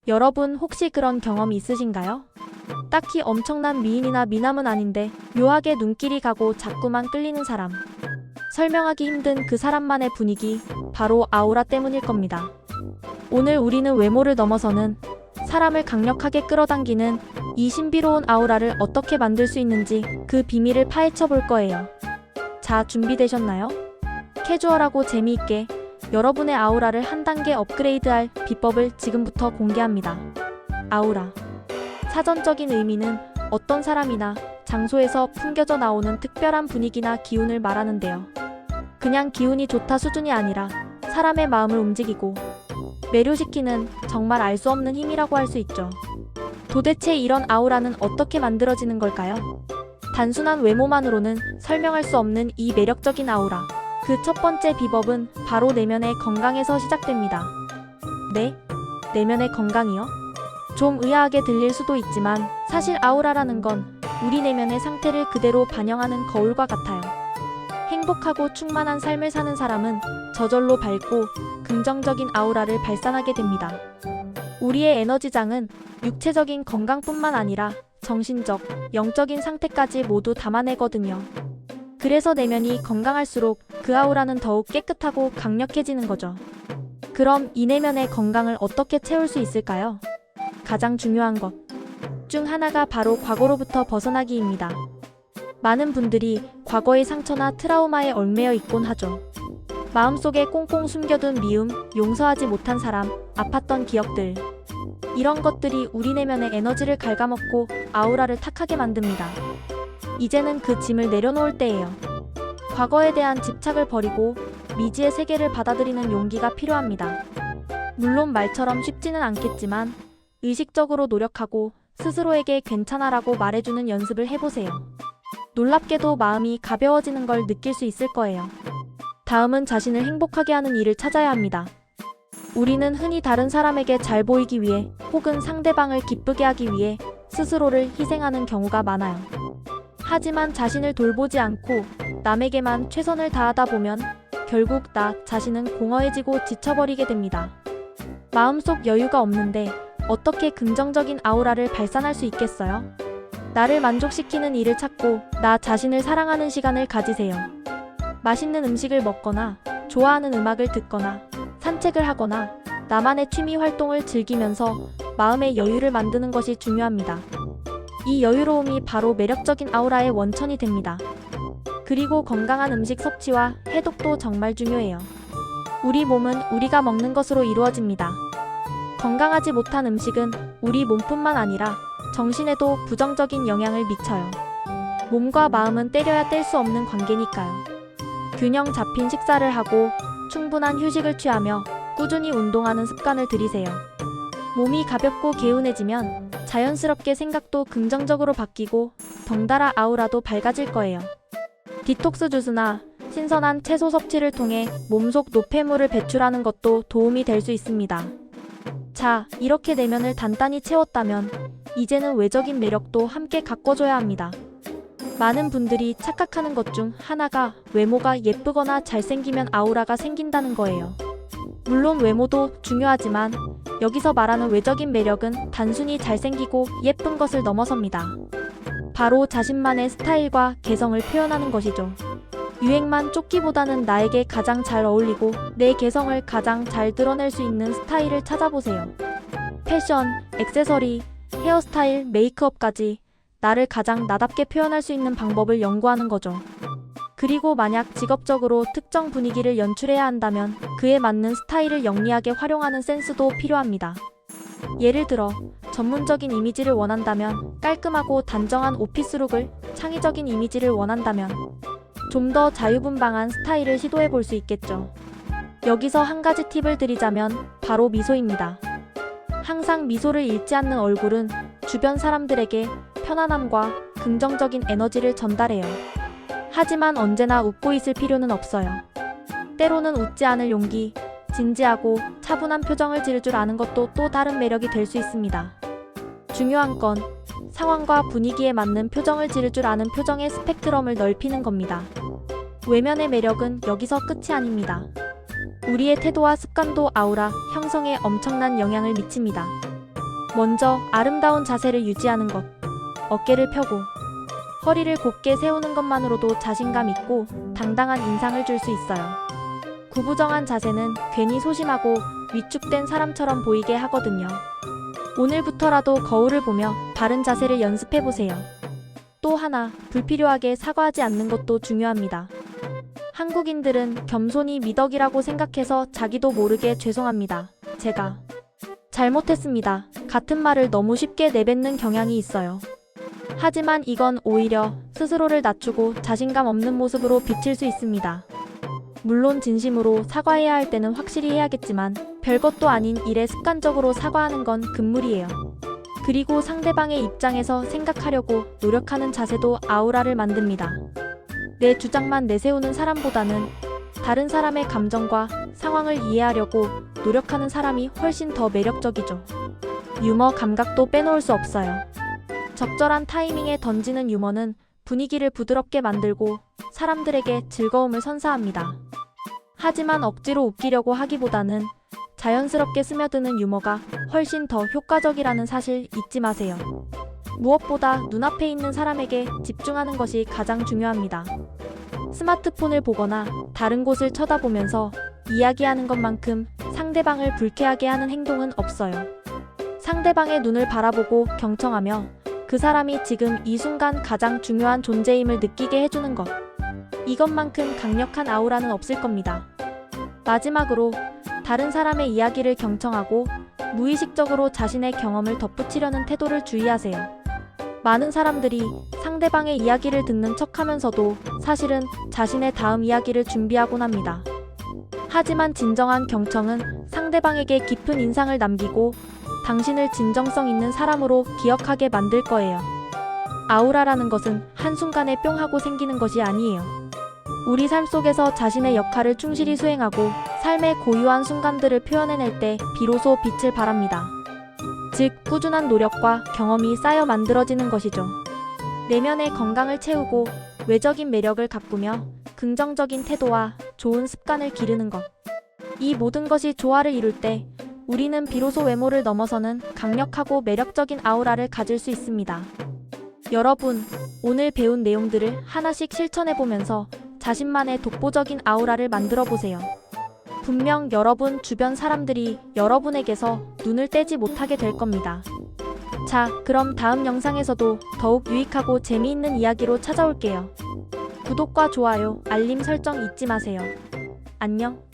여러분 혹시 그런 경험 있으신가요? 딱히 엄청난 미인이나 미남은 아닌데 묘하게 눈길이 가고 자꾸만 끌리는 사람. 설명하기 힘든 그 사람만의 분위기, 바로 아우라 때문일 겁니다. 오늘 우리는 외모를 넘어서는 사람을 강력하게 끌어당기는 이 신비로운 아우라를 어떻게 만들 수 있는지 그 비밀을 파헤쳐 볼 거예요. 자, 준비되셨나요? 캐주얼하고 재미있게 여러분의 아우라를 한 단계 업그레이드할 비법을 지금부터 공개합니다. 아우라. 사전적인 의미는 어떤 사람이나 장소에서 풍겨져 나오는 특별한 분위기나 기운을 말하는데요. 그냥 기운이 좋다 수준이 아니라 사람의 마음을 움직이고 매료시키는 정말 알 수 없는 힘이라고 할 수 있죠. 도대체 이런 아우라는 어떻게 만들어지는 걸까요? 단순한 외모만으로는 설명할 수 없는 이 매력적인 아우라. 그 첫 번째 비법은 바로 내면의 건강에서 시작됩니다. 네? 내면의 건강이요? 좀 의아하게 들릴 수도 있지만 사실 아우라라는 건 우리 내면의 상태를 그대로 반영하는 거울과 같아요. 행복하고 충만한 삶을 사는 사람은 저절로 밝고 긍정적인 아우라를 발산하게 됩니다. 우리의 에너지장은 육체적인 건강뿐만 아니라 정신적, 영적인 상태까지 모두 담아내거든요. 그래서 내면이 건강할수록 그 아우라는 더욱 깨끗하고 강력해지는 거죠. 그럼 이 내면의 건강을 어떻게 채울 수 있을까요? 가장 중요한 것 중 하나가 바로 과거로부터 벗어나기입니다. 많은 분들이 과거의 상처나 트라우마에 얽매여 있곤 하죠. 마음속에 꽁꽁 숨겨둔 미움, 용서하지 못한 사람, 아팠던 기억들. 이런 것들이 우리 내면의 에너지를 갉아먹고 아우라를 탁하게 만듭니다. 이제는 그 짐을 내려놓을 때예요. 과거에 대한 집착을 버리고 미지의 세계를 받아들이는 용기가 필요합니다. 물론 말처럼 쉽지는 않겠지만 의식적으로 노력하고 스스로에게 괜찮아라고 말해주는 연습을 해보세요. 놀랍게도 마음이 가벼워지는 걸 느낄 수 있을 거예요. 다음은 자신을 행복하게 하는 일을 찾아야 합니다. 우리는 흔히 다른 사람에게 잘 보이기 위해 혹은 상대방을 기쁘게 하기 위해 스스로를 희생하는 경우가 많아요. 하지만 자신을 돌보지 않고 남에게만 최선을 다하다 보면 결국 나 자신은 공허해지고 지쳐버리게 됩니다. 마음속 여유가 없는데 어떻게 긍정적인 아우라를 발산할 수 있겠어요? 나를 만족시키는 일을 찾고 나 자신을 사랑하는 시간을 가지세요. 맛있는 음식을 먹거나 좋아하는 음악을 듣거나 산책을 하거나 나만의 취미 활동을 즐기면서 마음의 여유를 만드는 것이 중요합니다. 이 여유로움이 바로 매력적인 아우라의 원천이 됩니다. 그리고 건강한 음식 섭취와 해독도 정말 중요해요. 우리 몸은 우리가 먹는 것으로 이루어집니다. 건강하지 못한 음식은 우리 몸뿐만 아니라 정신에도 부정적인 영향을 미쳐요. 몸과 마음은 때려야 뗄 수 없는 관계니까요. 균형 잡힌 식사를 하고 충분한 휴식을 취하며 꾸준히 운동하는 습관을 들이세요. 몸이 가볍고 개운해지면 자연스럽게 생각도 긍정적으로 바뀌고 덩달아 아우라도 밝아질 거예요. 디톡스 주스나 신선한 채소 섭취를 통해 몸속 노폐물을 배출하는 것도 도움이 될 수 있습니다. 자, 이렇게 내면을 단단히 채웠다면 이제는 외적인 매력도 함께 가꿔줘야 합니다. 많은 분들이 착각하는 것 중 하나가 외모가 예쁘거나 잘생기면 아우라가 생긴다는 거예요. 물론 외모도 중요하지만 여기서 말하는 외적인 매력은 단순히 잘생기고 예쁜 것을 넘어섭니다. 바로 자신만의 스타일과 개성을 표현하는 것이죠. 유행만 쫓기보다는 나에게 가장 잘 어울리고 내 개성을 가장 잘 드러낼 수 있는 스타일을 찾아보세요. 패션, 액세서리, 헤어스타일, 메이크업까지 나를 가장 나답게 표현할 수 있는 방법을 연구하는 거죠. 그리고 만약 직업적으로 특정 분위기를 연출해야 한다면 그에 맞는 스타일을 영리하게 활용하는 센스도 필요합니다. 예를 들어 전문적인 이미지를 원한다면 깔끔하고 단정한 오피스룩을, 창의적인 이미지를 원한다면 좀 더 자유분방한 스타일을 시도해 볼 수 있겠죠. 여기서 한 가지 팁을 드리자면 바로 미소입니다. 항상 미소를 잃지 않는 얼굴은 주변 사람들에게 편안함과 긍정적인 에너지를 전달해요. 하지만 언제나 웃고 있을 필요는 없어요. 때로는 웃지 않을 용기, 진지하고 차분한 표정을 지을 줄 아는 것도 또 다른 매력이 될 수 있습니다. 중요한 건 상황과 분위기에 맞는 표정을 지을 줄 아는 표정의 스펙트럼을 넓히는 겁니다. 외면의 매력은 여기서 끝이 아닙니다. 우리의 태도와 습관도 아우라 형성에 엄청난 영향을 미칩니다. 먼저 아름다운 자세를 유지하는 것. 어깨를 펴고 허리를 곧게 세우는 것만으로도 자신감 있고 당당한 인상을 줄 수 있어요. 구부정한 자세는 괜히 소심하고 위축된 사람처럼 보이게 하거든요. 오늘부터라도 거울을 보며 바른 자세를 연습해보세요. 또 하나, 불필요하게 사과하지 않는 것도 중요합니다. 한국인들은 겸손이 미덕이라고 생각해서 자기도 모르게 죄송합니다. 제가 잘못했습니다. 같은 말을 너무 쉽게 내뱉는 경향이 있어요. 하지만 이건 오히려 스스로를 낮추고 자신감 없는 모습으로 비칠 수 있습니다. 물론 진심으로 사과해야 할 때는 확실히 해야겠지만 별것도 아닌 일에 습관적으로 사과하는 건 금물이에요. 그리고 상대방의 입장에서 생각하려고 노력하는 자세도 아우라를 만듭니다. 내 주장만 내세우는 사람보다는 다른 사람의 감정과 상황을 이해하려고 노력하는 사람이 훨씬 더 매력적이죠. 유머 감각도 빼놓을 수 없어요. 적절한 타이밍에 던지는 유머는 분위기를 부드럽게 만들고 사람들에게 즐거움을 선사합니다. 하지만 억지로 웃기려고 하기보다는 자연스럽게 스며드는 유머가 훨씬 더 효과적이라는 사실 잊지 마세요. 무엇보다 눈앞에 있는 사람에게 집중하는 것이 가장 중요합니다. 스마트폰을 보거나 다른 곳을 쳐다보면서 이야기하는 것만큼 상대방을 불쾌하게 하는 행동은 없어요. 상대방의 눈을 바라보고 경청하며 그 사람이 지금 이 순간 가장 중요한 존재임을 느끼게 해주는 것. 이것만큼 강력한 아우라는 없을 겁니다. 마지막으로 다른 사람의 이야기를 경청하고 무의식적으로 자신의 경험을 덧붙이려는 태도를 주의하세요. 많은 사람들이 상대방의 이야기를 듣는 척하면서도 사실은 자신의 다음 이야기를 준비하곤 합니다. 하지만 진정한 경청은 상대방에게 깊은 인상을 남기고 당신을 진정성 있는 사람으로 기억하게 만들 거예요. 아우라라는 것은 한순간에 뿅 하고 생기는 것이 아니에요. 우리 삶 속에서 자신의 역할을 충실히 수행하고 삶의 고유한 순간들을 표현해낼 때 비로소 빛을 발합니다. 즉, 꾸준한 노력과 경험이 쌓여 만들어지는 것이죠. 내면의 건강을 채우고 외적인 매력을 가꾸며 긍정적인 태도와 좋은 습관을 기르는 것. 이 모든 것이 조화를 이룰 때 우리는 비로소 외모를 넘어서는 강력하고 매력적인 아우라를 가질 수 있습니다. 여러분, 오늘 배운 내용들을 하나씩 실천해보면서 자신만의 독보적인 아우라를 만들어 보세요. 분명 여러분 주변 사람들이 여러분에게서 눈을 떼지 못하게 될 겁니다. 자, 그럼 다음 영상에서도 더욱 유익하고 재미있는 이야기로 찾아올게요. 구독과 좋아요, 알림 설정 잊지 마세요. 안녕.